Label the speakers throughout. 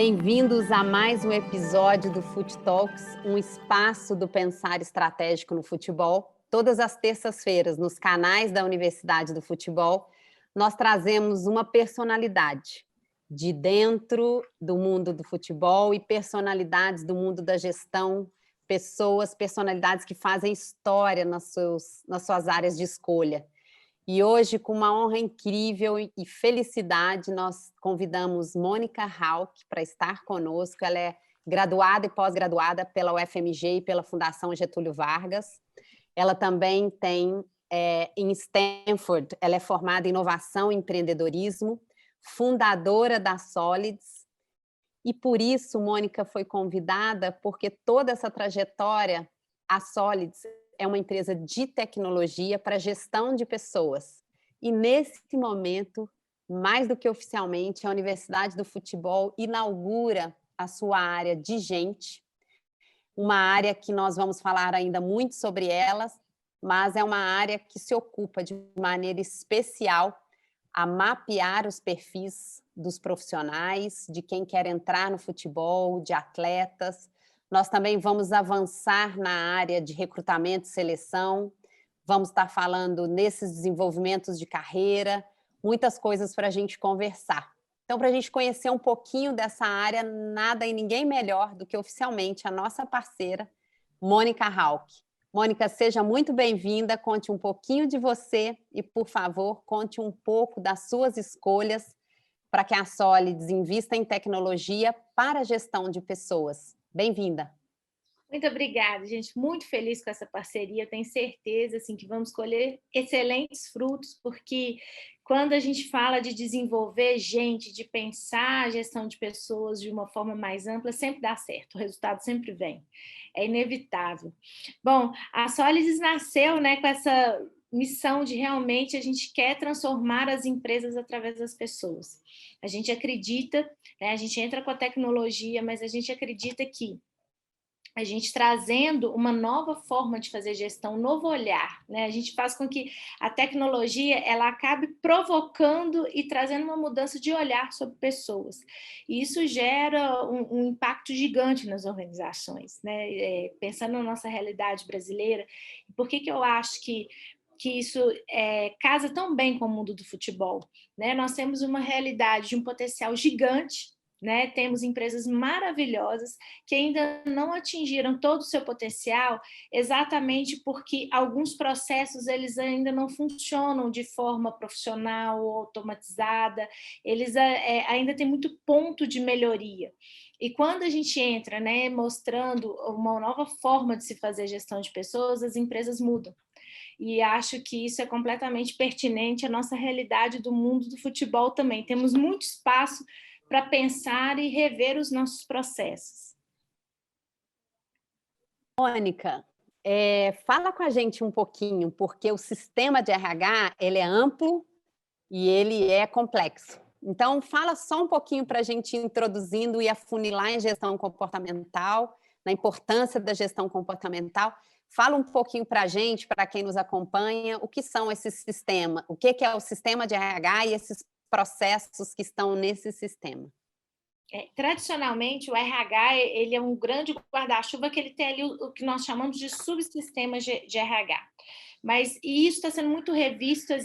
Speaker 1: Bem-vindos a mais um episódio do Fut Talks, um espaço do pensar estratégico no futebol. Todas as terças-feiras, nos canais da Universidade do Futebol, nós trazemos uma personalidade de dentro do mundo do futebol e personalidades do mundo da gestão, personalidades que fazem história nas suas áreas de escolha. E hoje, com uma honra incrível e felicidade, nós convidamos Mônica Hauck para estar conosco. Ela é graduada e pós-graduada pela UFMG e pela Fundação Getúlio Vargas. Ela também tem, em Stanford, ela é formada em inovação e empreendedorismo, fundadora da Solids, e por isso Mônica foi convidada, porque toda essa trajetória, a Solids é uma empresa de tecnologia para gestão de pessoas. E nesse momento, mais do que oficialmente, a Universidade do Futebol inaugura a sua área de gente, uma área que nós vamos falar ainda muito sobre elas, mas é uma área que se ocupa de maneira especial a mapear os perfis dos profissionais, de quem quer entrar no futebol, de atletas. Nós também vamos avançar na área de recrutamento e seleção, vamos estar falando nesses desenvolvimentos de carreira, muitas coisas para a gente conversar. Então, para a gente conhecer um pouquinho dessa área, nada e ninguém melhor do que oficialmente a nossa parceira, Mônica Hauck. Mônica, seja muito bem-vinda, conte um pouquinho de você e, por favor, conte um pouco das suas escolhas para que a Solids invista em tecnologia para a gestão de pessoas. Bem-vinda.
Speaker 2: Muito obrigada, gente. Muito feliz com essa parceria. Tenho certeza assim, que vamos colher excelentes frutos, porque quando a gente fala de desenvolver gente, de pensar a gestão de pessoas de uma forma mais ampla, sempre dá certo, o resultado sempre vem. É inevitável. Bom, a Solids nasceu, né, com essa missão de realmente a gente quer transformar as empresas através das pessoas. A gente acredita, né, a gente entra com a tecnologia, mas a gente acredita que a gente trazendo uma nova forma de fazer gestão, um novo olhar, né? A gente faz com que a tecnologia ela acabe provocando e trazendo uma mudança de olhar sobre pessoas. E isso gera um impacto gigante nas organizações, né? Pensando na nossa realidade brasileira, por que eu acho que isso casa tão bem com o mundo do futebol, né? Nós temos uma realidade de um potencial gigante, né? Temos empresas maravilhosas que ainda não atingiram todo o seu potencial, exatamente porque alguns processos eles ainda não funcionam de forma profissional ou automatizada, eles ainda têm muito ponto de melhoria. E quando a gente entra, né, mostrando uma nova forma de se fazer gestão de pessoas, as empresas mudam. E acho que isso é completamente pertinente à nossa realidade do mundo do futebol também. Temos muito espaço para pensar e rever os nossos processos.
Speaker 1: Mônica, fala com a gente um pouquinho, porque o sistema de RH ele é amplo e ele é complexo. Então, fala só um pouquinho para a gente ir introduzindo e afunilar em gestão comportamental, na importância da gestão comportamental. Fala um pouquinho para a gente, para quem nos acompanha, o que são esses sistemas, o que é o sistema de RH e esses processos que estão nesse sistema.
Speaker 2: Tradicionalmente, o RH ele é um grande guarda-chuva que ele tem ali o que nós chamamos de subsistemas de RH. Mas isso está sendo muito revisto,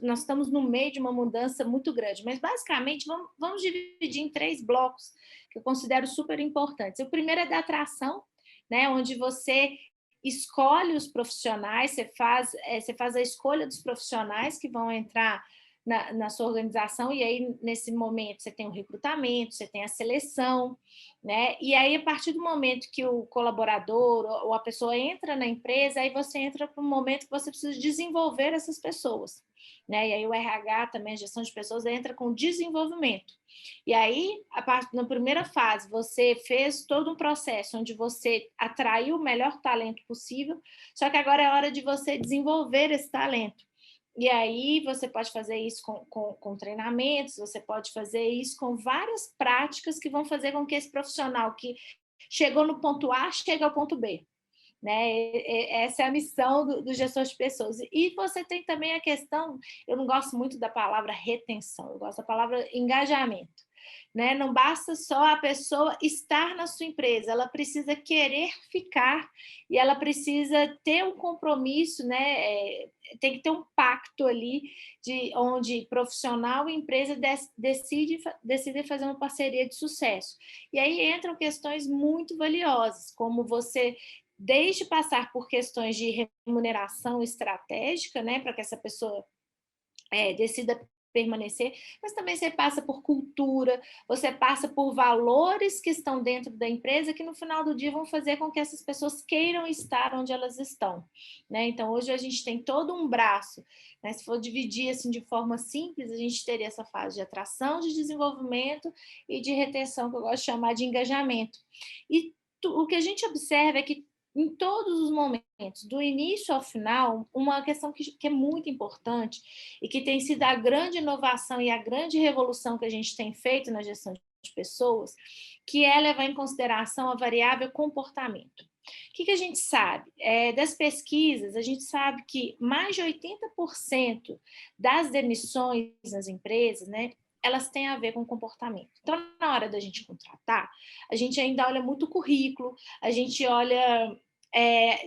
Speaker 2: nós estamos no meio de uma mudança muito grande. Mas, basicamente, vamos dividir em 3 blocos que eu considero super importantes. O primeiro é da atração, né, onde você escolhe os profissionais, você faz a escolha dos profissionais que vão entrar na sua organização, e aí, nesse momento, você tem o recrutamento, você tem a seleção, né? E aí, a partir do momento que o colaborador ou a pessoa entra na empresa, aí você entra para um momento que você precisa desenvolver essas pessoas, né? E aí o RH também, a gestão de pessoas, entra com desenvolvimento. E aí, na primeira fase, você fez todo um processo onde você atraiu o melhor talento possível, só que agora é hora de você desenvolver esse talento. E aí você pode fazer isso com treinamentos, você pode fazer isso com várias práticas que vão fazer com que esse profissional que chegou no ponto A chegue ao ponto B. Né? Essa é a missão do gestor de pessoas. E você tem também a questão, eu não gosto muito da palavra retenção, eu gosto da palavra engajamento. né? Não basta só a pessoa estar na sua empresa, ela precisa querer ficar e ela precisa ter um compromisso, né? Tem que ter um pacto ali onde profissional e empresa decidem fazer uma parceria de sucesso. E aí entram questões muito valiosas, como você desde passar por questões de remuneração estratégica, né, para que essa pessoa decida permanecer, mas também você passa por cultura, você passa por valores que estão dentro da empresa que no final do dia vão fazer com que essas pessoas queiram estar onde elas estão, né? Então hoje a gente tem todo um braço, né? Se for dividir assim de forma simples, a gente teria essa fase de atração, de desenvolvimento e de retenção, que eu gosto de chamar de engajamento. E o que a gente observa é que em todos os momentos, do início ao final, uma questão que é muito importante e que tem sido a grande inovação e a grande revolução que a gente tem feito na gestão de pessoas, que é levar em consideração a variável comportamento. O que a gente sabe? Das pesquisas, a gente sabe que mais de 80% das demissões nas empresas, né, elas têm a ver com comportamento. Então, na hora da gente contratar, a gente ainda olha muito o currículo, a gente olha...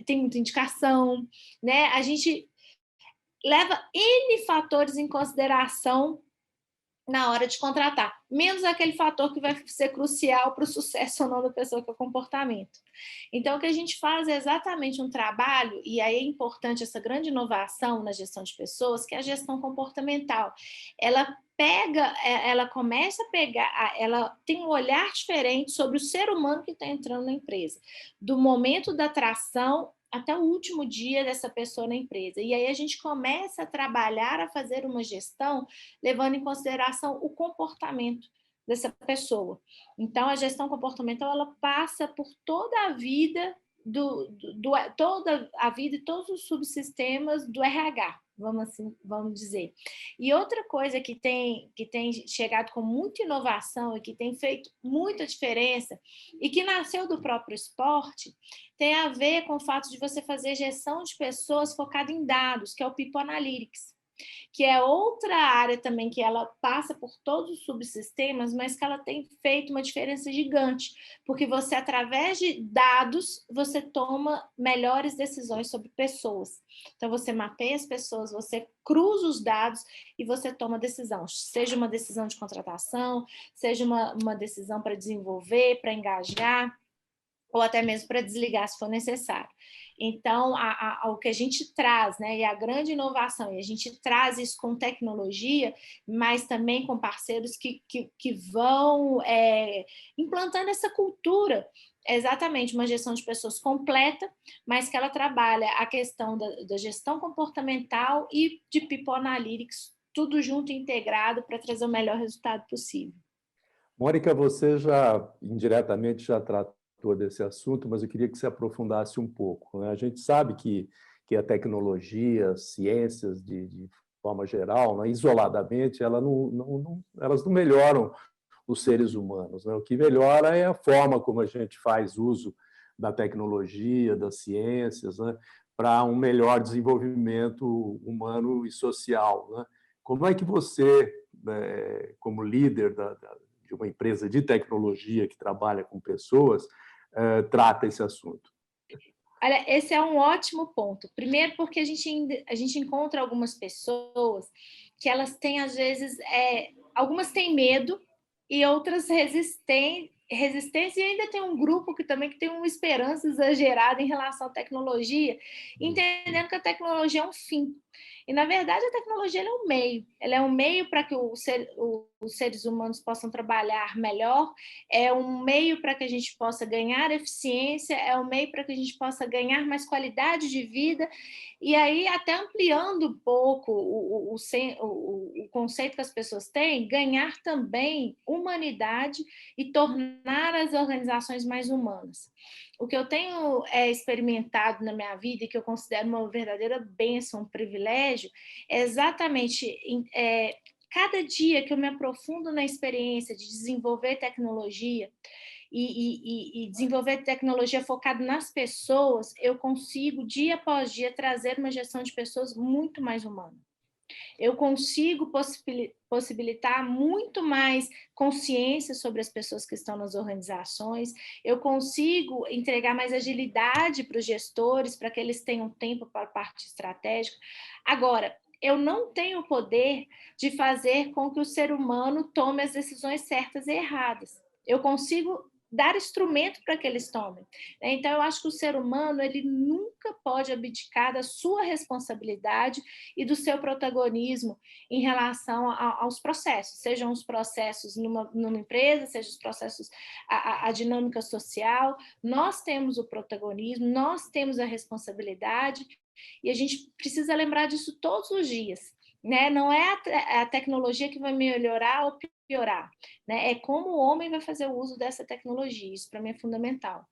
Speaker 2: tem muita indicação, né? A gente leva N fatores em consideração na hora de contratar, menos aquele fator que vai ser crucial para o sucesso ou não da pessoa, que é o comportamento. Então, o que a gente faz é exatamente um trabalho, e aí é importante essa grande inovação na gestão de pessoas, que é a gestão comportamental. Ela começa a pegar, ela tem um olhar diferente sobre o ser humano que está entrando na empresa, do momento da atração até o último dia dessa pessoa na empresa. E aí a gente começa a trabalhar, a fazer uma gestão levando em consideração o comportamento dessa pessoa. Então, a gestão comportamental, ela passa por toda a vida toda a vida e todos os subsistemas do RH, vamos dizer. E outra coisa que tem chegado com muita inovação e que tem feito muita diferença e que nasceu do próprio esporte, tem a ver com o fato de você fazer gestão de pessoas focada em dados, que é o People Analytics, que é outra área também que ela passa por todos os subsistemas, mas que ela tem feito uma diferença gigante, porque você, através de dados, você toma melhores decisões sobre pessoas. Então, você mapeia as pessoas, você cruza os dados e você toma decisão, seja uma decisão de contratação, seja uma decisão para desenvolver, para engajar, ou até mesmo para desligar se for necessário. Então, o que a gente traz, né, e a grande inovação, e a gente traz isso com tecnologia, mas também com parceiros que vão implantando essa cultura, é exatamente uma gestão de pessoas completa, mas que ela trabalha a questão da gestão comportamental e de People Analytics, tudo junto e integrado para trazer o melhor resultado possível.
Speaker 3: Mônica, você já indiretamente já tratou desse assunto, mas eu queria que você aprofundasse um pouco, né? A gente sabe que a tecnologia, ciências de forma geral, né, isoladamente, elas não melhoram os seres humanos, né? O que melhora é a forma como a gente faz uso da tecnologia, das ciências, né, para um melhor desenvolvimento humano e social, né? Como é que você, como líder de uma empresa de tecnologia que trabalha com pessoas, trata esse assunto?
Speaker 2: Olha, esse é um ótimo ponto. Primeiro, porque a gente encontra algumas pessoas que elas têm, às vezes, algumas têm medo e outras resistência, e ainda tem um grupo que também tem uma esperança exagerada em relação à tecnologia, entendendo que a tecnologia é um fim. E, na verdade, a tecnologia é um meio. Ela é um meio para que os seres humanos possam trabalhar melhor, é um meio para que a gente possa ganhar eficiência, é um meio para que a gente possa ganhar mais qualidade de vida, e aí até ampliando um pouco o conceito que as pessoas têm, ganhar também humanidade e tornar as organizações mais humanas. O que eu tenho experimentado na minha vida e que eu considero uma verdadeira bênção, um privilégio, é exatamente cada dia que eu me aprofundo na experiência de desenvolver tecnologia e desenvolver tecnologia focada nas pessoas, eu consigo, dia após dia, trazer uma gestão de pessoas muito mais humana. Eu consigo possibilitar muito mais consciência sobre as pessoas que estão nas organizações, eu consigo entregar mais agilidade para os gestores, para que eles tenham tempo para a parte estratégica. Agora, eu não tenho o poder de fazer com que o ser humano tome as decisões certas e erradas. Eu consigo dar instrumento para que eles tomem. Então, eu acho que o ser humano ele nunca pode abdicar da sua responsabilidade e do seu protagonismo em relação aos processos, sejam os processos numa empresa, sejam os processos, a dinâmica social. Nós temos o protagonismo, nós temos a responsabilidade e a gente precisa lembrar disso todos os dias. Né? Não é a tecnologia que vai melhorar ou piorar, né? É como o homem vai fazer o uso dessa tecnologia. Isso para mim é fundamental.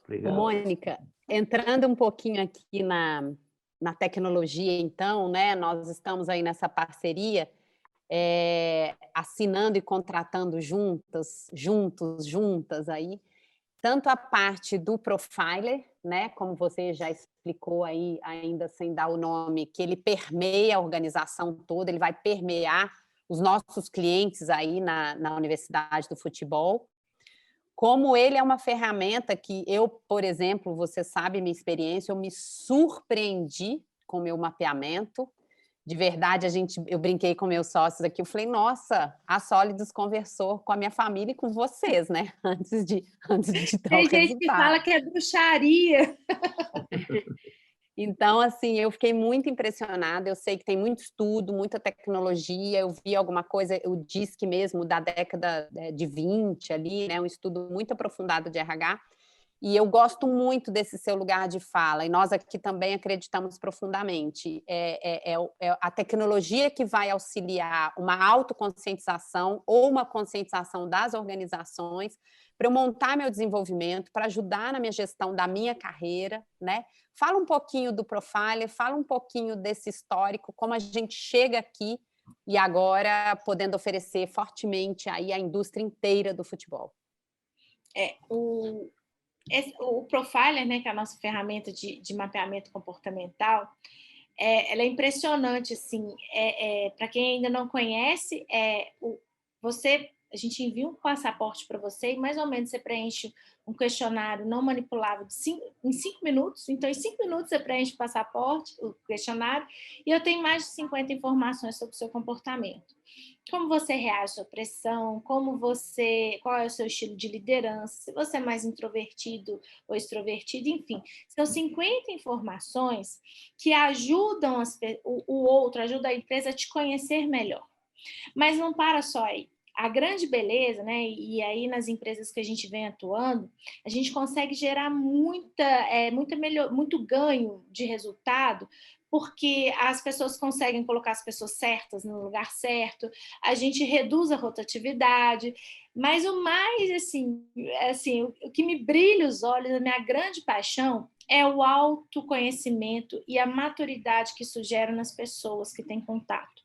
Speaker 3: Obrigado.
Speaker 1: Mônica, entrando um pouquinho aqui na tecnologia, então, né? Nós estamos aí nessa parceria, assinando e contratando juntas aí, tanto a parte do profiler, né, como você já explicou aí, ainda sem dar o nome, que ele permeia a organização toda, ele vai permear os nossos clientes aí na Universidade do Futebol, como ele é uma ferramenta que eu, por exemplo, você sabe minha experiência, eu me surpreendi com o meu mapeamento. De verdade, eu brinquei com meus sócios aqui, eu falei, nossa, a Sólidos conversou com a minha família e com vocês, né? Antes de dar o
Speaker 2: Tem gente que
Speaker 1: resultado.
Speaker 2: fala que é bruxaria.
Speaker 1: Então, assim, eu fiquei muito impressionada, eu sei que tem muito estudo, muita tecnologia, eu vi alguma coisa, o DISC mesmo, da década de 20 ali, né? Um estudo muito aprofundado de RH, e eu gosto muito desse seu lugar de fala, e nós aqui também acreditamos profundamente. É a tecnologia que vai auxiliar uma autoconscientização ou uma conscientização das organizações para eu montar meu desenvolvimento, para ajudar na minha gestão da minha carreira, né? Fala um pouquinho do Profiler, fala um pouquinho desse histórico, como a gente chega aqui e agora podendo oferecer fortemente aí a indústria inteira do futebol.
Speaker 2: O Profiler, né, que é a nossa ferramenta de mapeamento comportamental, ela é impressionante, assim, para quem ainda não conhece, a gente envia um passaporte para você e mais ou menos você preenche um questionário não manipulável em 5 minutos, então em 5 minutos você preenche o questionário, e eu tenho mais de 50 informações sobre o seu comportamento. Como você reage à pressão, qual é o seu estilo de liderança, se você é mais introvertido ou extrovertido, enfim. São 50 informações que ajudam o outro, ajudam a empresa a te conhecer melhor. Mas não para só aí. A grande beleza, né? E aí nas empresas que a gente vem atuando, a gente consegue gerar muito ganho de resultado, porque as pessoas conseguem colocar as pessoas certas no lugar certo, a gente reduz a rotatividade, mas o mais, assim, o que me brilha os olhos, a minha grande paixão, é o autoconhecimento e a maturidade que isso gera nas pessoas que têm contato.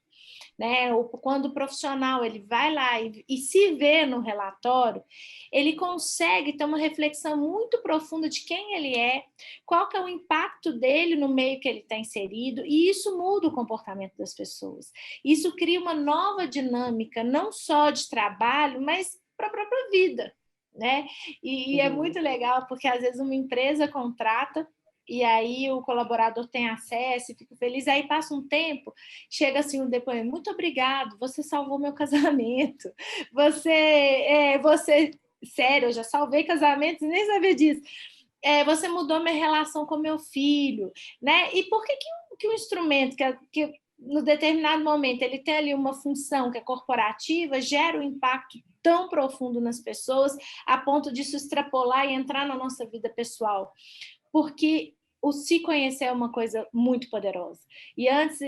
Speaker 2: Né? Quando o profissional ele vai lá e se vê no relatório, ele consegue ter uma reflexão muito profunda de quem ele é, qual que é o impacto dele no meio que ele está inserido, e isso muda o comportamento das pessoas. Isso cria uma nova dinâmica, não só de trabalho, mas para a própria vida. Né? E é muito legal, porque às vezes uma empresa contrata e aí o colaborador tem acesso e fica feliz, aí passa um tempo, chega assim um depoimento, muito obrigado, você salvou meu casamento, sério, eu já salvei casamentos e nem sabia disso, você mudou minha relação com meu filho, né? E por que um instrumento que no determinado momento ele tem ali uma função que é corporativa, gera um impacto tão profundo nas pessoas, a ponto disso extrapolar e entrar na nossa vida pessoal? Porque o se conhecer é uma coisa muito poderosa. E antes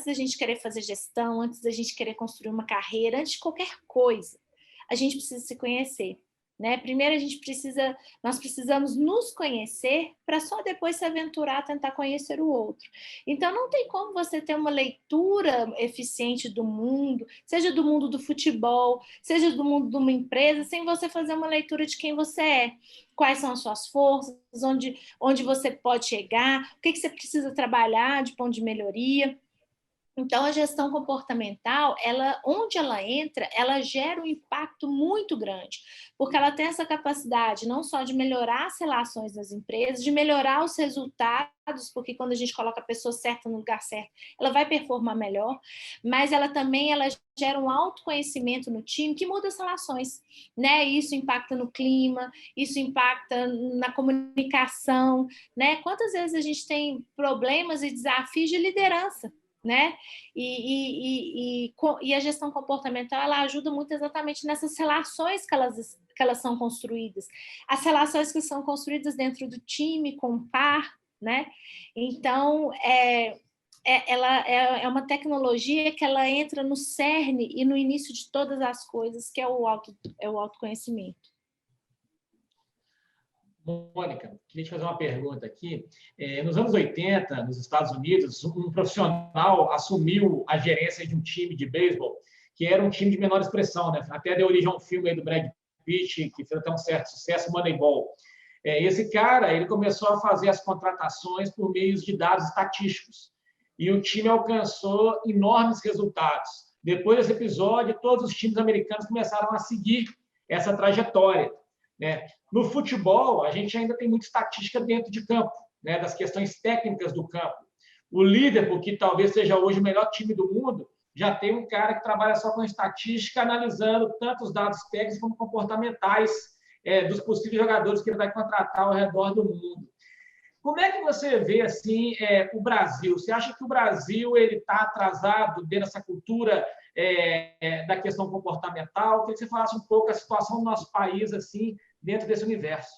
Speaker 2: da gente querer fazer gestão, antes da gente querer construir uma carreira, antes de qualquer coisa, a gente precisa se conhecer. né? Primeiro nós precisamos nos conhecer para só depois se aventurar a tentar conhecer o outro. Então não tem como você ter uma leitura eficiente do mundo, seja do mundo do futebol, seja do mundo de uma empresa, sem você fazer uma leitura de quem você é, quais são as suas forças, onde você pode chegar, o que você precisa trabalhar de ponto de melhoria. Então, a gestão comportamental, onde ela entra, ela gera um impacto muito grande, porque ela tem essa capacidade não só de melhorar as relações das empresas, de melhorar os resultados, porque quando a gente coloca a pessoa certa no lugar certo, ela vai performar melhor, mas ela gera um autoconhecimento no time que muda as relações, né? Isso impacta no clima, isso impacta na comunicação, né? Quantas vezes a gente tem problemas e desafios de liderança, né? E a gestão comportamental, ela ajuda muito exatamente nessas relações que elas são construídas, as relações que são construídas dentro do time, com o par, né? Então, ela é uma tecnologia que ela entra no cerne e no início de todas as coisas, que é o autoconhecimento.
Speaker 4: Mônica, queria te fazer uma pergunta aqui. Nos anos 80, nos Estados Unidos, um profissional assumiu a gerência de um time de beisebol, que era um time de menor expressão, né? Até deu origem a um filme aí do Brad Pitt, que fez até um certo sucesso, Moneyball. Esse cara, ele começou a fazer as contratações por meio de dados estatísticos. E o time alcançou enormes resultados. Depois desse episódio, todos os times americanos começaram a seguir essa trajetória, né? No futebol, a gente ainda tem muita estatística dentro de campo, né, das questões técnicas do campo. O Liverpool, que talvez seja hoje o melhor time do mundo, já tem um cara que trabalha só com estatística, analisando tanto os dados técnicos como comportamentais dos possíveis jogadores que ele vai contratar ao redor do mundo. Como é que você vê assim, o Brasil? Você acha que o Brasil está atrasado dentro dessa cultura da questão comportamental? Queria que você falasse um pouco a situação do nosso país assim, dentro desse universo.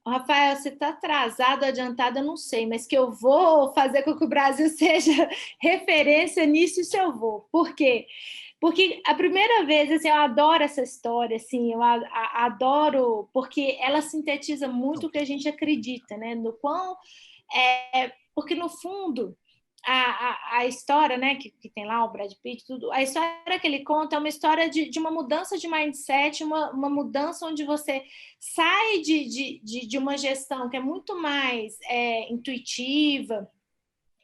Speaker 2: Rafael, você está atrasado, adiantado, eu não sei, mas que eu vou fazer com que o Brasil seja referência nisso, isso eu vou. Por quê? Porque a primeira vez, assim, eu adoro essa história, assim, eu adoro, porque ela sintetiza muito o que a gente acredita, né? No quão, porque no fundo a história, né, que tem lá o Brad Pitt, tudo, a história que ele conta é uma história de uma mudança de mindset, uma mudança onde você sai de uma gestão que é muito mais intuitiva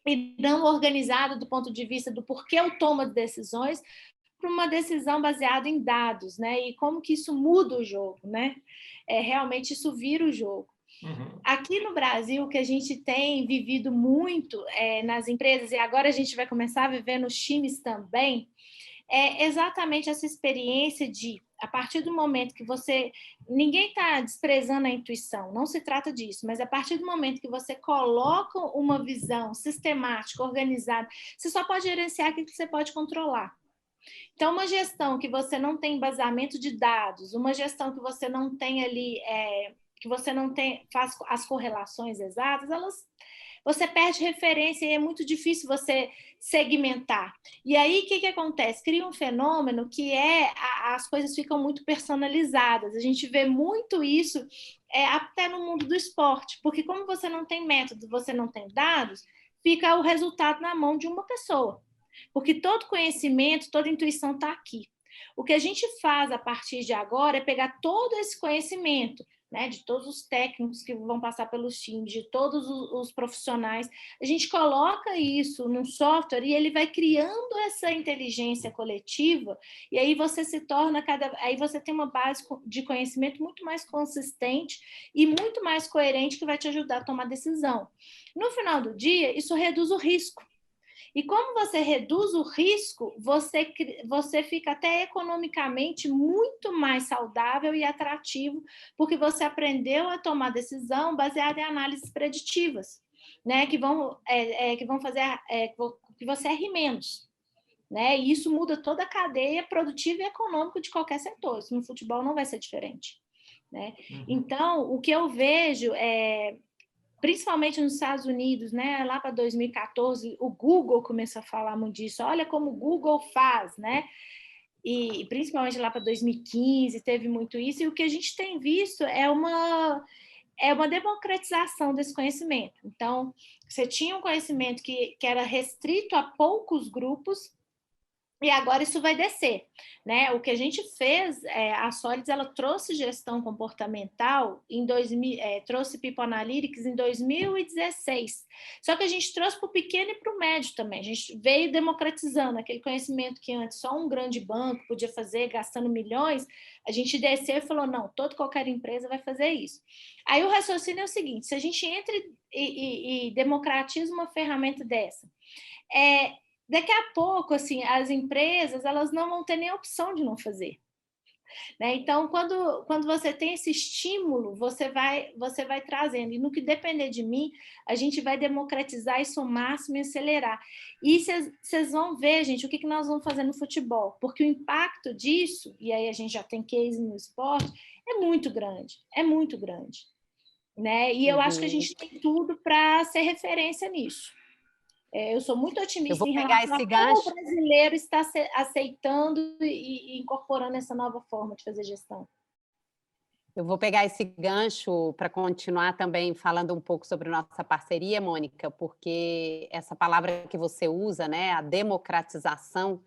Speaker 2: e não organizada do ponto de vista do porquê eu tomo decisões, para uma decisão baseada em dados, né? E como que isso muda o jogo, né? Realmente isso vira o jogo. Uhum. Aqui no Brasil, o que a gente tem vivido muito nas empresas, e agora a gente vai começar a viver nos times também, é exatamente essa experiência de, a partir do momento que você... Ninguém está desprezando a intuição, não se trata disso, mas a partir do momento que você coloca uma visão sistemática, organizada, você só pode gerenciar aquilo que você pode controlar. Então, uma gestão que você não tem embasamento de dados, uma gestão que você não tem ali, que você não tem, faz as correlações exatas, você perde referência e é muito difícil você segmentar. E aí, o que acontece? Cria um fenômeno que as coisas ficam muito personalizadas. A gente vê muito isso até no mundo do esporte, porque como você não tem método, você não tem dados, fica o resultado na mão de uma pessoa. Porque todo conhecimento, toda intuição está aqui. O que a gente faz a partir de agora é pegar todo esse conhecimento, né, de todos os técnicos que vão passar pelos times, de todos os profissionais, a gente coloca isso num software e ele vai criando essa inteligência coletiva e aí você aí você tem uma base de conhecimento muito mais consistente e muito mais coerente que vai te ajudar a tomar decisão. No final do dia, isso reduz o risco. E como você reduz o risco, você fica até economicamente muito mais saudável e atrativo, porque você aprendeu a tomar decisão baseada em análises preditivas, né? Que vão fazer que você erre menos. Né? E isso muda toda a cadeia produtiva e econômica de qualquer setor. Isso no futebol não vai ser diferente. Né? Uhum. Então, o que eu vejo principalmente nos Estados Unidos, né, lá para 2014, o Google começou a falar muito disso. Olha como o Google faz, né? e principalmente lá para 2015 teve muito isso, e o que a gente tem visto é uma democratização desse conhecimento. Então, você tinha um conhecimento que era restrito a poucos grupos, e agora isso vai descer, né? O que a gente fez, a Solids, ela trouxe gestão comportamental trouxe People Analytics em 2016. Só que a gente trouxe para o pequeno e para o médio também. A gente veio democratizando aquele conhecimento que antes só um grande banco podia fazer, gastando milhões. A gente desceu e falou, não, qualquer empresa vai fazer isso. Aí o raciocínio é o seguinte, se a gente entra e democratiza uma ferramenta dessa, daqui a pouco, assim, as empresas, elas não vão ter nem a opção de não fazer, né? Então, quando você tem esse estímulo, você vai trazendo. E no que depender de mim, a gente vai democratizar isso ao máximo e acelerar. E vocês vão ver, gente, o que nós vamos fazer no futebol. Porque o impacto disso, e aí a gente já tem case no esporte, é muito grande, né? E eu acho que a gente tem tudo para ser referência nisso. Eu sou muito otimista em relação a como o brasileiro está aceitando e incorporando essa nova forma de fazer gestão.
Speaker 1: Eu vou pegar esse gancho para continuar também falando um pouco sobre nossa parceria, Mônica, porque essa palavra que você usa, né, a democratização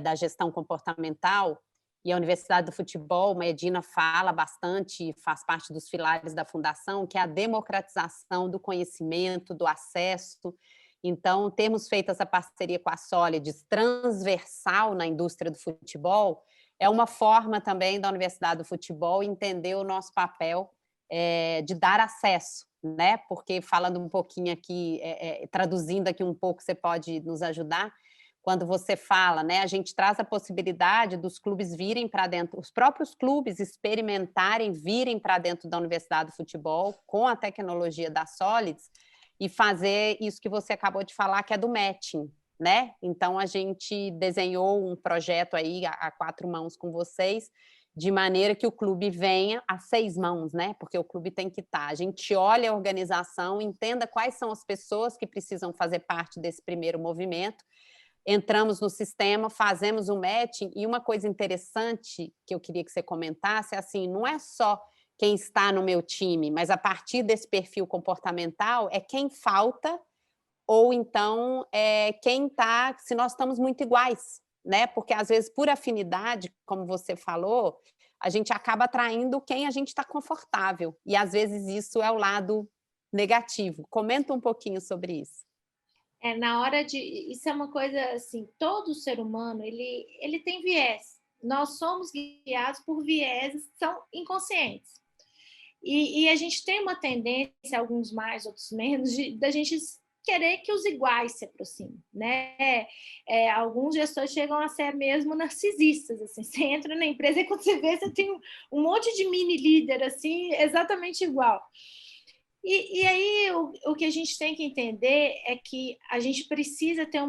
Speaker 1: da gestão comportamental, e a Universidade do Futebol, Medina fala bastante, faz parte dos pilares da fundação, que é a democratização do conhecimento, do acesso. Então, termos feito essa parceria com a Solids, transversal na indústria do futebol, é uma forma também da Universidade do Futebol entender o nosso papel de dar acesso, né? Porque, falando um pouquinho aqui, traduzindo aqui um pouco, você pode nos ajudar, quando você fala, né, a gente traz a possibilidade dos clubes virem para dentro, os próprios clubes experimentarem, virem para dentro da Universidade do Futebol com a tecnologia da Solids, e fazer isso que você acabou de falar, que é do matching, né? Então, a gente desenhou um projeto aí a 4 mãos com vocês, de maneira que o clube venha a 6 mãos, né? Porque o clube tem que estar. A gente olha a organização, entenda quais são as pessoas que precisam fazer parte desse primeiro movimento, entramos no sistema, fazemos um matching, e uma coisa interessante que eu queria que você comentasse é assim, não é só quem está no meu time, mas a partir desse perfil comportamental é quem falta, ou então quem está, se nós estamos muito iguais, né? Porque às vezes por afinidade, como você falou, a gente acaba atraindo quem a gente está confortável, e às vezes isso é o lado negativo. Comenta um pouquinho sobre isso.
Speaker 2: Isso é uma coisa assim, todo ser humano, ele tem viés. Nós somos guiados por vieses que são inconscientes. E a gente tem uma tendência, alguns mais, outros menos, da gente querer que os iguais se aproximem, né? Alguns gestores chegam a ser mesmo narcisistas, assim. Você entra na empresa e quando você vê, você tem um monte de mini líder, assim, exatamente igual. E aí, o que a gente tem que entender é que a gente precisa ter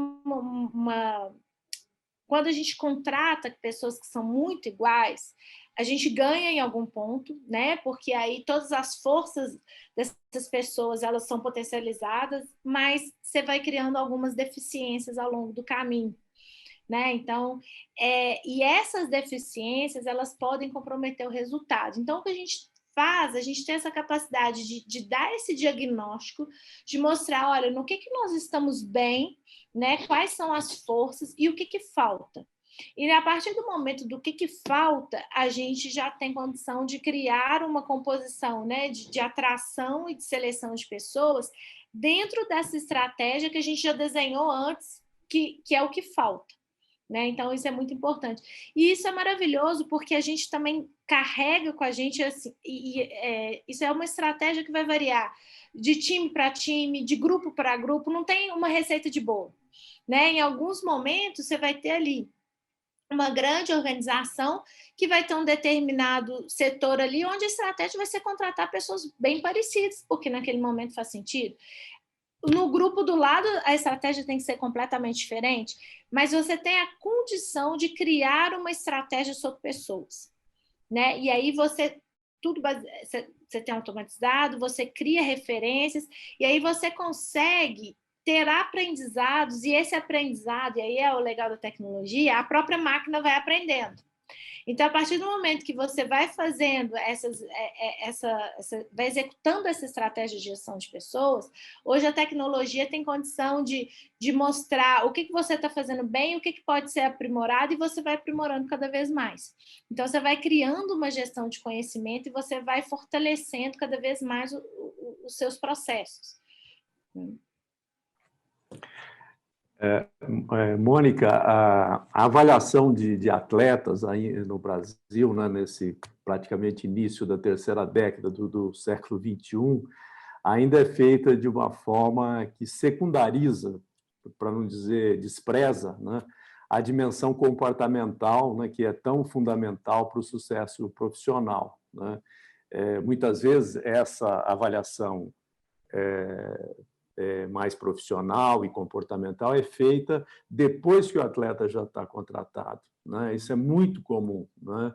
Speaker 2: quando a gente contrata pessoas que são muito iguais, a gente ganha em algum ponto, né? Porque aí todas as forças dessas pessoas, elas são potencializadas, mas você vai criando algumas deficiências ao longo do caminho, né? Então, e essas deficiências, elas podem comprometer o resultado. Então, o que a gente faz, a gente tem essa capacidade de dar esse diagnóstico, de mostrar, olha, no que nós estamos bem, né? Quais são as forças e o que falta. E a partir do momento do que falta, a gente já tem condição de criar uma composição, né, de atração e de seleção de pessoas dentro dessa estratégia que a gente já desenhou antes, que é o que falta, né? Então, isso é muito importante. E isso é maravilhoso porque a gente também carrega com a gente, assim, isso é uma estratégia que vai variar de time para time, de grupo para grupo, não tem uma receita de bolo, né? Em alguns momentos, você vai ter ali uma grande organização que vai ter um determinado setor ali, onde a estratégia vai ser contratar pessoas bem parecidas, porque naquele momento faz sentido. No grupo do lado, a estratégia tem que ser completamente diferente, mas você tem a condição de criar uma estratégia sobre pessoas, né? E aí você tem automatizado, você cria referências, e aí você consegue ter aprendizados, e esse aprendizado, e aí é o legal da tecnologia, a própria máquina vai aprendendo. Então, a partir do momento que você vai fazendo vai executando essa estratégia de gestão de pessoas, hoje a tecnologia tem condição de mostrar o que você está fazendo bem, o que pode ser aprimorado, e você vai aprimorando cada vez mais. Então, você vai criando uma gestão de conhecimento e você vai fortalecendo cada vez mais os seus processos.
Speaker 3: Mônica, a avaliação de atletas aí no Brasil, né, nesse praticamente início da terceira década do século XXI, ainda é feita de uma forma que secundariza, para não dizer despreza, né, a dimensão comportamental, né, que é tão fundamental para o sucesso profissional, né? Muitas vezes essa avaliação mais profissional e comportamental é feita depois que o atleta já está contratado, né? Isso é muito comum, né?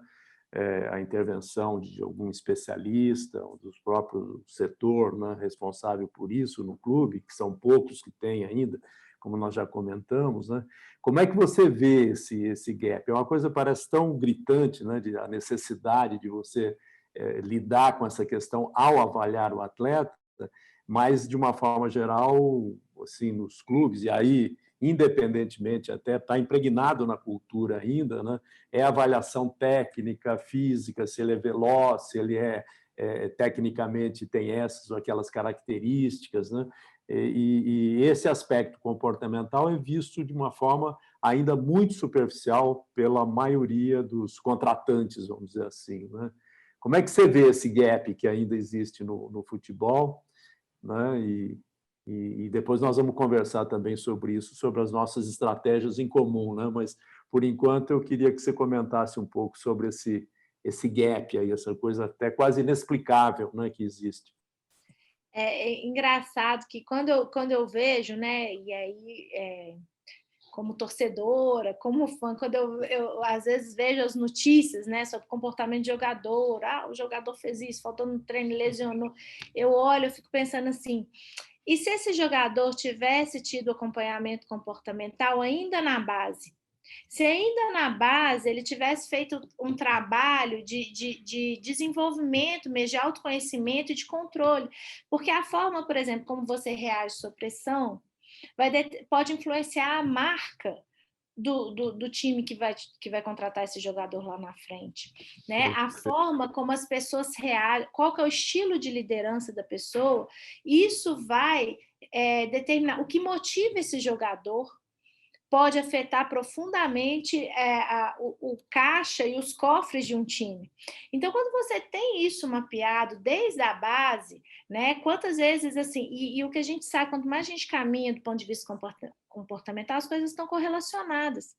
Speaker 3: A intervenção de algum especialista, do próprio setor, né, responsável por isso no clube, que são poucos que têm ainda, como nós já comentamos, né? Como é que você vê esse gap? É uma coisa que parece tão gritante, né, a necessidade de você lidar com essa questão ao avaliar o atleta, mas, de uma forma geral, assim, nos clubes, e aí, independentemente, até está impregnado na cultura ainda, né? É a avaliação técnica, física, se ele é veloz, se ele tecnicamente tem essas ou aquelas características, né? E esse aspecto comportamental é visto de uma forma ainda muito superficial pela maioria dos contratantes, vamos dizer assim, né? Como é que você vê esse gap que ainda existe no futebol, né? E depois nós vamos conversar também sobre isso, sobre as nossas estratégias em comum, né? Mas, por enquanto, eu queria que você comentasse um pouco sobre esse gap aí, essa coisa até quase inexplicável, né, que existe.
Speaker 2: É engraçado que quando eu vejo, né, e aí como torcedora, como fã, quando eu às vezes vejo as notícias, né, sobre comportamento de jogador, o jogador fez isso, faltou no treino, lesionou, eu olho, eu fico pensando assim, e se esse jogador tivesse tido acompanhamento comportamental ainda na base? Se ainda na base ele tivesse feito um trabalho de desenvolvimento, mesmo de autoconhecimento e de controle, porque a forma, por exemplo, como você reage sob pressão, pode influenciar a marca do time que vai contratar esse jogador lá na frente, né? A forma como as pessoas reagem, qual que é o estilo de liderança da pessoa, isso vai determinar o que motiva esse jogador, pode afetar profundamente o caixa e os cofres de um time. Então, quando você tem isso mapeado desde a base, né, quantas vezes, assim, e o que a gente sabe, quanto mais a gente caminha do ponto de vista comportamental, as coisas estão correlacionadas,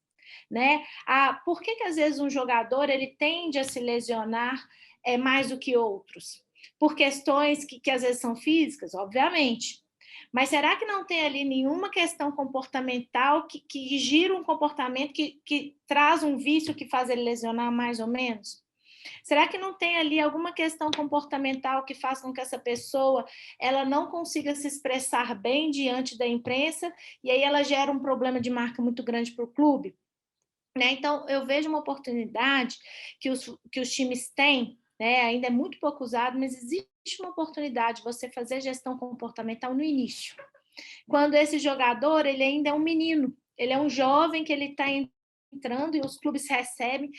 Speaker 2: né? Por que às vezes um jogador ele tende a se lesionar mais do que outros? Por questões que às vezes são físicas, obviamente. Mas será que não tem ali nenhuma questão comportamental que gira um comportamento que traz um vício que faz ele lesionar mais ou menos? Será que não tem ali alguma questão comportamental que faz com que essa pessoa ela não consiga se expressar bem diante da imprensa e aí ela gera um problema de marca muito grande para o clube? Né? Então, eu vejo uma oportunidade que os times têm, né? Ainda é muito pouco usado, mas existe uma oportunidade de você fazer gestão comportamental no início. Quando esse jogador ele ainda é um menino, ele é um jovem que ele está entrando e os clubes recebem.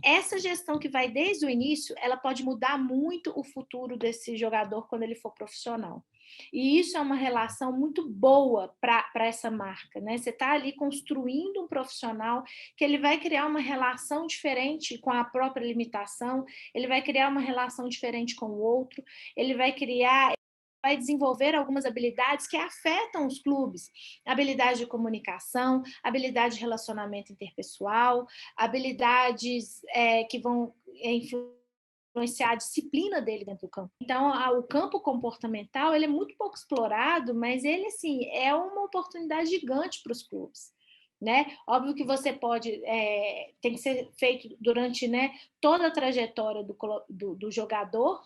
Speaker 2: Essa gestão que vai desde o início, ela pode mudar muito o futuro desse jogador quando ele for profissional. E isso é uma relação muito boa para essa marca, né? Você está ali construindo um profissional que ele vai criar uma relação diferente com a própria limitação, ele vai criar uma relação diferente com o outro, ele vai desenvolver algumas habilidades que afetam os clubes, habilidade de comunicação, habilidade de relacionamento interpessoal, habilidades que vão influenciar a disciplina dele dentro do campo. Então, o campo comportamental ele é muito pouco explorado, mas ele assim, é uma oportunidade gigante para os clubes. Né? Óbvio que você pode, tem que ser feito durante, né, toda a trajetória do jogador,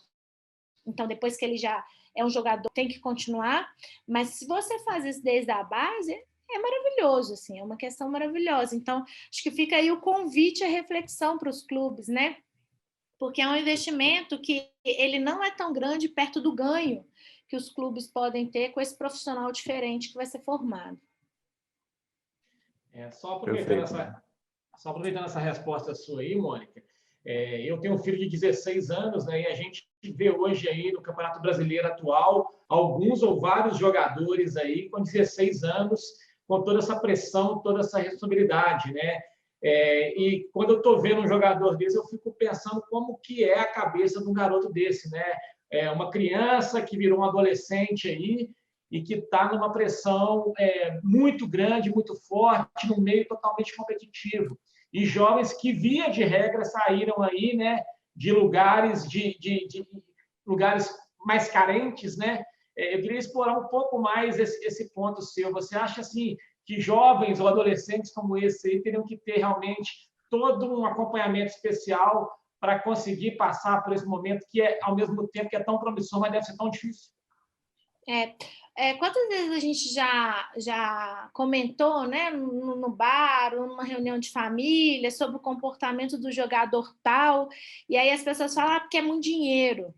Speaker 2: então depois que ele já é um jogador, tem que continuar, mas se você faz isso desde a base, é maravilhoso, assim, é uma questão maravilhosa. Então, acho que fica aí o convite à reflexão para os clubes, né? Porque é um investimento que ele não é tão grande perto do ganho que os clubes podem ter com esse profissional diferente que vai ser formado.
Speaker 4: Só aproveitando essa resposta sua aí, Mônica, eu tenho um filho de 16 anos, né, e a gente vê hoje aí no Campeonato Brasileiro atual alguns ou vários jogadores aí com 16 anos, com toda essa pressão, toda essa responsabilidade, né? E quando eu estou vendo um jogador desse, eu fico pensando como que é a cabeça de um garoto desse, né? Uma criança que virou um adolescente aí e que está numa pressão muito grande, muito forte, num meio totalmente competitivo. E jovens que, via de regra, saíram aí, né, de lugares, de lugares mais carentes, né? Eu queria explorar um pouco mais esse ponto seu. Você acha assim que jovens ou adolescentes como esse aí teriam que ter realmente todo um acompanhamento especial para conseguir passar por esse momento que ao mesmo tempo que é tão promissor, mas deve ser tão difícil?
Speaker 2: Quantas vezes a gente já comentou, né, no bar ou numa reunião de família sobre o comportamento do jogador tal, e aí as pessoas falam porque é muito dinheiro.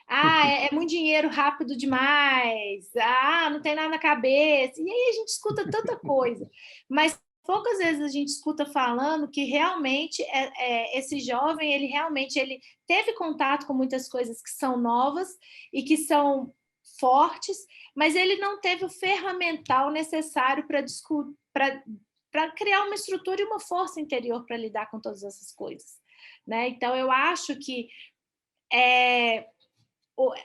Speaker 2: É muito dinheiro rápido demais. Não tem nada na cabeça. E aí a gente escuta tanta coisa. Mas poucas vezes a gente escuta falando que realmente esse jovem, ele teve contato com muitas coisas que são novas e que são fortes, mas ele não teve o ferramental necessário para criar uma estrutura e uma força interior para lidar com todas essas coisas, né? Então, eu acho que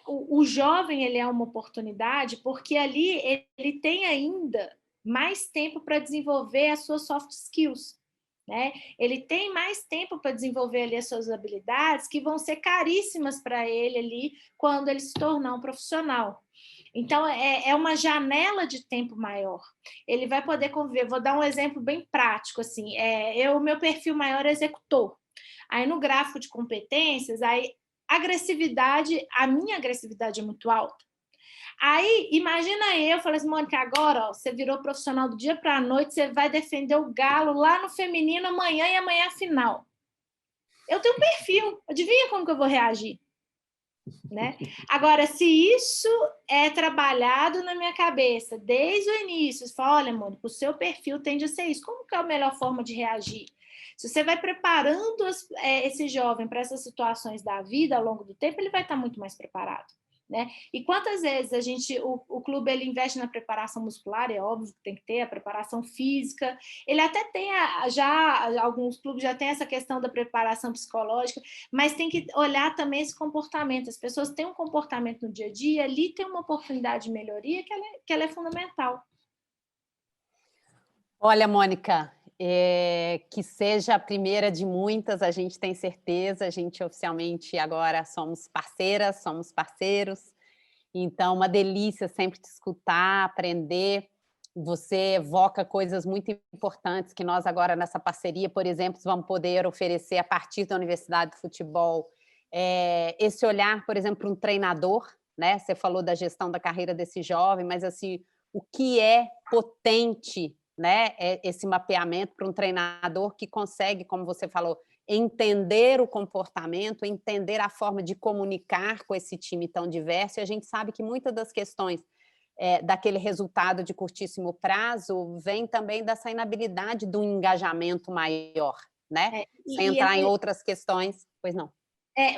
Speaker 2: o jovem ele é uma oportunidade porque ali ele tem ainda mais tempo para desenvolver as suas soft skills, né? Ele tem mais tempo para desenvolver ali as suas habilidades que vão ser caríssimas para ele ali quando ele se tornar um profissional. Então, é uma janela de tempo maior. Ele vai poder conviver. Vou dar um exemplo bem prático. Assim, o meu perfil maior é executor. Aí, no gráfico de competências, aí, a minha agressividade é muito alta. Aí, imagina eu falei assim, Mônica, agora você virou profissional do dia para a noite, você vai defender o Galo lá no feminino amanhã e amanhã a final. Eu tenho um perfil, adivinha como que eu vou reagir? Né? Agora, se isso é trabalhado na minha cabeça desde o início, você fala, olha, Mônica, o seu perfil tende a ser isso, como que é a melhor forma de reagir? Se você vai preparando esse jovem para essas situações da vida ao longo do tempo, ele vai estar muito mais preparado. Né? E quantas vezes o clube ele investe na preparação muscular, é óbvio que tem que ter a preparação física, ele até tem alguns clubes já têm essa questão da preparação psicológica, mas tem que olhar também esse comportamento, as pessoas têm um comportamento no dia a dia, ali tem uma oportunidade de melhoria que ela é fundamental.
Speaker 1: Olha, Mônica, que seja a primeira de muitas, a gente tem certeza, a gente oficialmente agora somos parceiras, somos parceiros, então uma delícia sempre te escutar, aprender, você evoca coisas muito importantes que nós agora nessa parceria, por exemplo, vamos poder oferecer a partir da Universidade do Futebol, esse olhar, por exemplo, para um treinador, né? Você falou da gestão da carreira desse jovem, mas assim, o que é potente, né? Esse mapeamento para um treinador que consegue, como você falou, entender o comportamento, entender a forma de comunicar com esse time tão diverso, e a gente sabe que muitas das questões daquele resultado de curtíssimo prazo vem também dessa inabilidade do engajamento maior, né? Sem entrar em outras questões, pois não.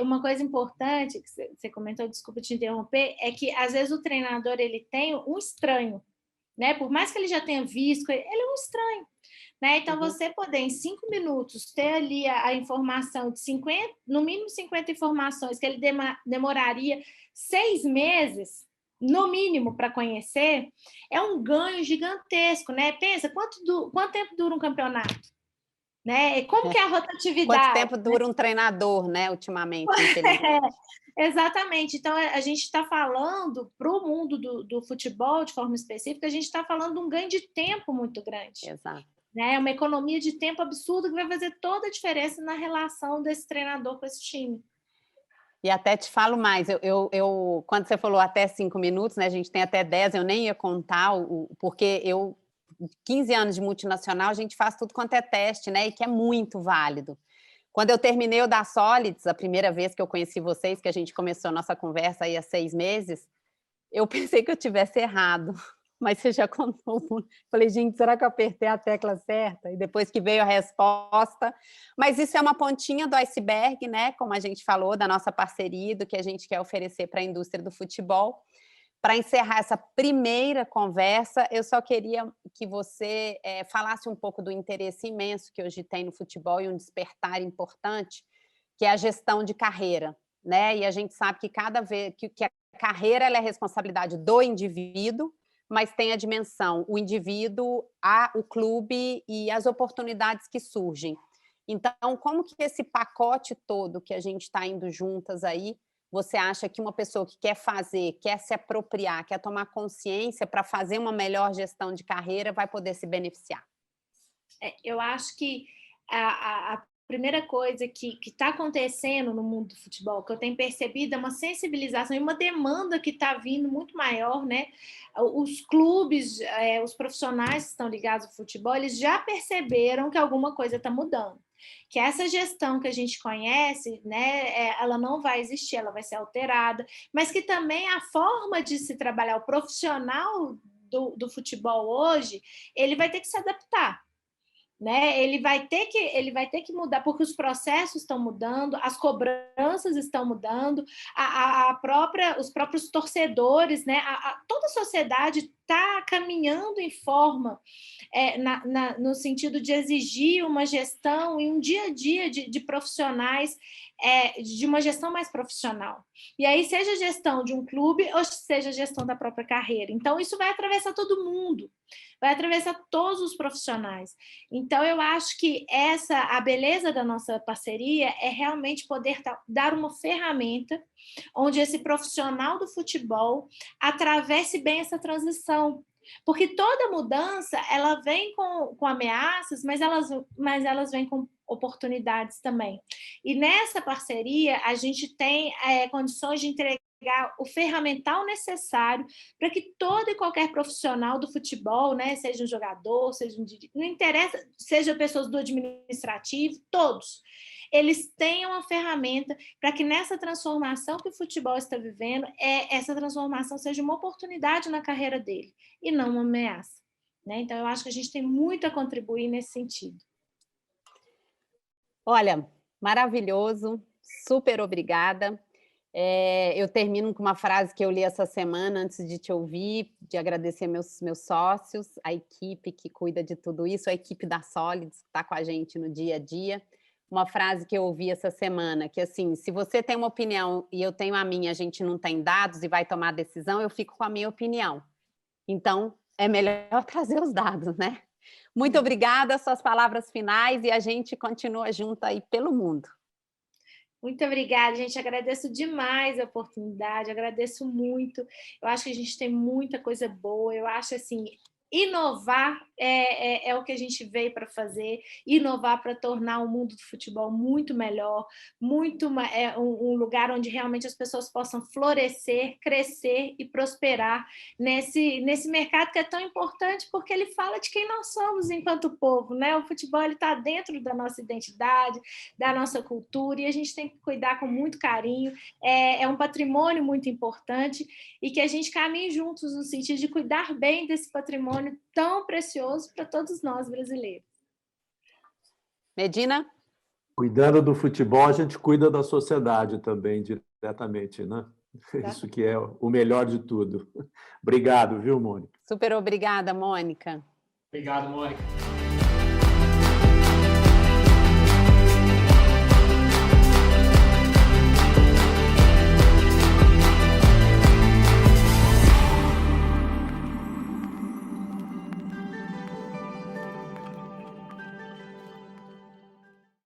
Speaker 2: Uma coisa importante que você comentou, desculpa te interromper, é que às vezes o treinador ele tem um estranho, né? Por mais que ele já tenha visto, ele é um estranho, né? Então, você poder em 5 minutos ter ali a informação de 50, no mínimo 50 informações que ele demoraria 6 meses, no mínimo, para conhecer, é um ganho gigantesco, né? Pensa, quanto tempo dura um campeonato? Né? Como que é a rotatividade?
Speaker 1: Quanto tempo dura um treinador, né, ultimamente?
Speaker 2: Exatamente. Então, a gente está falando para o mundo do futebol, de forma específica, a gente está falando de um ganho de tempo muito grande.
Speaker 1: Exato.
Speaker 2: Né? Uma economia de tempo absurda que vai fazer toda a diferença na relação desse treinador com esse time.
Speaker 1: E até te falo mais, quando você falou até 5 minutos, né, a gente tem até 10, eu nem ia contar, porque 15 anos de multinacional, a gente faz tudo quanto é teste, né, e que é muito válido. Quando eu terminei o da Solids, a primeira vez que eu conheci vocês, que a gente começou a nossa conversa aí há 6 meses, eu pensei que eu tivesse errado, mas você já contou. Falei, gente, será que eu apertei a tecla certa? E depois que veio a resposta. Mas isso é uma pontinha do iceberg, né? Como a gente falou, da nossa parceria, do que a gente quer oferecer para a indústria do futebol. Para encerrar essa primeira conversa, eu só queria que você falasse um pouco do interesse imenso que hoje tem no futebol e um despertar importante, que é a gestão de carreira, né? E a gente sabe que cada vez que a carreira ela é responsabilidade do indivíduo, mas tem a dimensão, o indivíduo, o clube e as oportunidades que surgem. Então, como que esse pacote todo que a gente está indo juntas aí, você acha que uma pessoa que quer fazer, quer se apropriar, quer tomar consciência para fazer uma melhor gestão de carreira, vai poder se beneficiar?
Speaker 2: Eu acho que a primeira coisa que está acontecendo no mundo do futebol, que eu tenho percebido, é uma sensibilização e uma demanda que está vindo muito maior, né? Os clubes, os profissionais que estão ligados ao futebol, eles já perceberam que alguma coisa está mudando. Que essa gestão que a gente conhece, né, ela não vai existir, ela vai ser alterada, mas que também a forma de se trabalhar, o profissional do futebol hoje, ele vai ter que se adaptar. Né? Ele vai ter que mudar, porque os processos estão mudando, as cobranças estão mudando, os próprios torcedores, né? Toda a sociedade está caminhando em forma, no sentido de exigir uma gestão e um dia a dia de profissionais, de uma gestão mais profissional. E aí, seja a gestão de um clube ou seja a gestão da própria carreira. Então, isso vai atravessar todo mundo, vai atravessar todos os profissionais. Então, eu acho que a beleza da nossa parceria é realmente poder dar uma ferramenta onde esse profissional do futebol atravesse bem essa transição. Porque toda mudança, ela vem com ameaças, mas elas vêm com oportunidades também. E nessa parceria, a gente tem condições de entregar o ferramental necessário para que todo e qualquer profissional do futebol, né, seja um jogador, não interessa, seja pessoas do administrativo, todos, eles tenham uma ferramenta para que nessa transformação que o futebol está vivendo, essa transformação seja uma oportunidade na carreira dele e não uma ameaça. Né? Então, eu acho que a gente tem muito a contribuir nesse sentido.
Speaker 1: Olha, maravilhoso, super obrigada. Eu termino com uma frase que eu li essa semana antes de te ouvir, de agradecer meus sócios, a equipe que cuida de tudo isso, a equipe da Solids, que está com a gente no dia a dia. Uma frase que eu ouvi essa semana, que assim, se você tem uma opinião e eu tenho a minha, a gente não tem dados e vai tomar decisão, eu fico com a minha opinião. Então, é melhor trazer os dados, né? Muito obrigada, suas palavras finais, e a gente continua junto aí pelo mundo.
Speaker 2: Muito obrigada, gente. Agradeço demais a oportunidade, agradeço muito. Eu acho que a gente tem muita coisa boa. Eu acho assim, inovar é o que a gente veio para fazer, inovar para tornar o mundo do futebol muito melhor, um lugar onde realmente as pessoas possam florescer, crescer e prosperar nesse mercado que é tão importante, porque ele fala de quem nós somos enquanto povo, né? O futebol está dentro da nossa identidade, da nossa cultura, e a gente tem que cuidar com muito carinho. É um patrimônio muito importante e que a gente caminhe juntos no sentido de cuidar bem desse patrimônio tão precioso para todos nós brasileiros.
Speaker 1: Medina?
Speaker 3: Cuidando do futebol, a gente cuida da sociedade também, diretamente, né? Isso que é o melhor de tudo. Obrigado, viu, Mônica?
Speaker 1: Super obrigada, Mônica.
Speaker 4: Obrigado, Mônica.